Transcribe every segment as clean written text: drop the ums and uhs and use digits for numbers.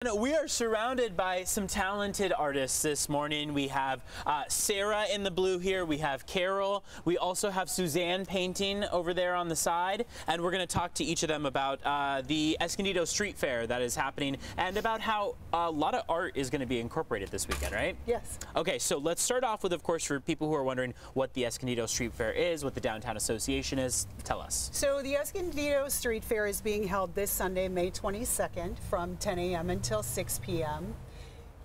We are surrounded by some talented artists this morning. We have Sarah in the blue here. We have Carol. We also have Suzanne painting over there on the side. And we're going to talk to each of them about the Escondido Street Fair that is happening and about how a lot of art is going to be incorporated this weekend, right? Yes. Okay, so let's start off with, of course, for people who are wondering what the Escondido Street Fair is, what the Downtown Association is, tell us. So the Escondido Street Fair is being held this Sunday, May 22nd from 10 a.m. until 6 p.m.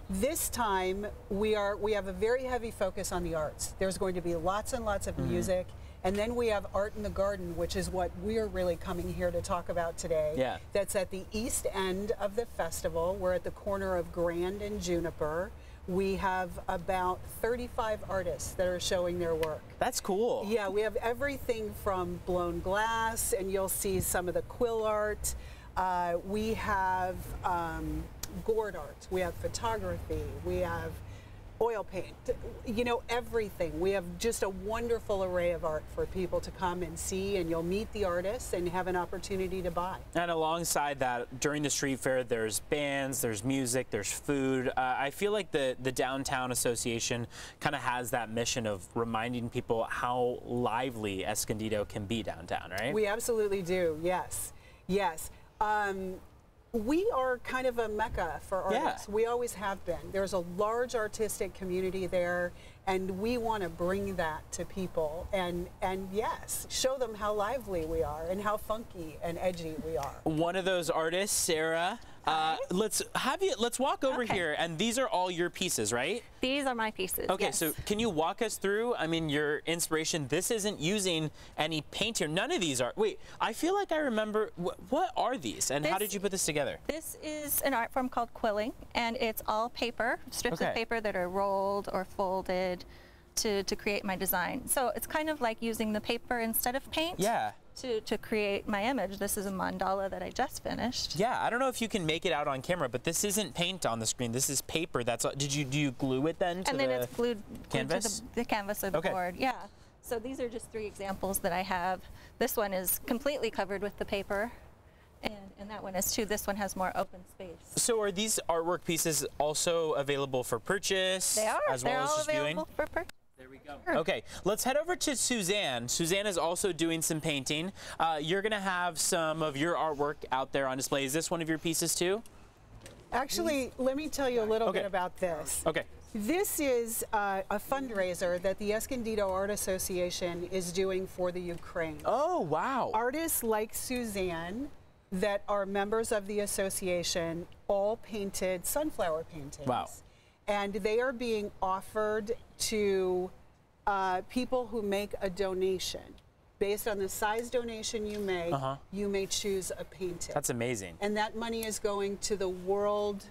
This time we have a very heavy focus on the arts. There's going to be lots and lots of music, and then we have Art in the Garden, which is what we're really coming here to talk about today. Yeah. That's at the east end of the festival. We're at the corner of Grand and Juniper. We have about 35 artists that are showing their work. That's cool. Yeah, we have everything from blown glass, and you'll see some of the quill art. We have gourd art, we have photography, we have oil paint, you know, everything. We have just a wonderful array of art for people to come and see, and you'll meet the artists and have an opportunity to buy. And alongside that, during the street fair, there's bands, there's music, there's food. I feel like the Downtown Association kind of has that mission of reminding people how lively Escondido can be downtown, right? We absolutely do, yes, yes. We are kind of a mecca for artists. Yeah. We always have been. There's a large artistic community there, and we want to bring that to people and yes, show them how lively we are and how funky and edgy we are. One of those artists, Sarah, let's walk over here, and these are all your pieces, right? These are my pieces. Okay, yes. so can you walk us through, I mean, your inspiration? This isn't using any paint here. None of these are. Wait, I feel like I remember, what are these, and how did you put this together? This is an art form called quilling, and it's all paper, strips of paper that are rolled or folded to create my design. So it's kind of like using the paper instead of paint. Yeah. To create my image. This is a mandala that I just finished. Yeah, I don't know if you can make it out on camera, but this isn't paint on the screen. This is paper. That's do you glue it then to and then it's glued canvas? To the canvas of the board. Yeah. So these are just 3 examples that I have. This one is completely covered with the paper, and that one is too. This one has more open space. So are these artwork pieces also available for purchase? They are. As well as just available for purchase. There we go. Sure. Okay, let's head over to Suzanne. Suzanne is also doing some painting. You're going to have some of your artwork out there on display. Is this one of your pieces too? Actually, let me tell you a little bit about this. Okay. This is a fundraiser that the Escondido Art Association is doing for the Ukraine. Oh, wow. Artists like Suzanne that are members of the association all painted sunflower paintings. Wow. And they are being offered to people who make a donation. Based on the size donation you make, you may choose a painting. That's amazing. And that money is going to the World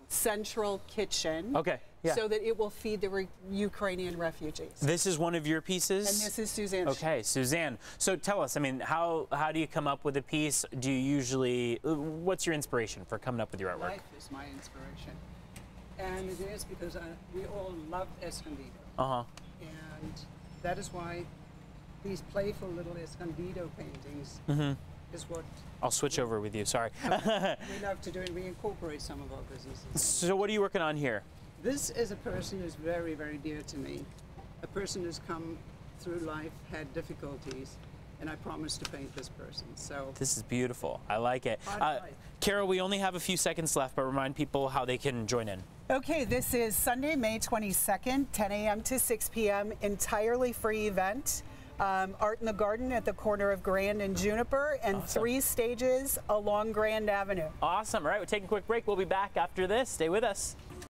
Central Kitchen. Okay. Yeah. So that it will feed the Ukrainian refugees. This is one of your pieces? And this is Suzanne. Okay, Suzanne. So tell us, I mean, how do you come up with a piece? Do you usually, what's your inspiration for coming up with your artwork? Life is my inspiration. And it is because we all love Escondido. And that is why these playful little Escondido paintings is what... I'll switch over with you, sorry. we love to do, and we incorporate some of our businesses. So what are you working on here? This is a person who's very, very dear to me. A person who's come through life, had difficulties, and I promised to paint this person. So this is beautiful. I like it. Carol, we only have a few seconds left, but remind people how they can join in. Okay, this is Sunday, May 22nd, 10 a.m. to 6 p.m. Entirely free event. Art in the Garden at the corner of Grand and Juniper, and 3 stages along Grand Avenue. Awesome. All right, we'll take a quick break. We'll be back after this. Stay with us.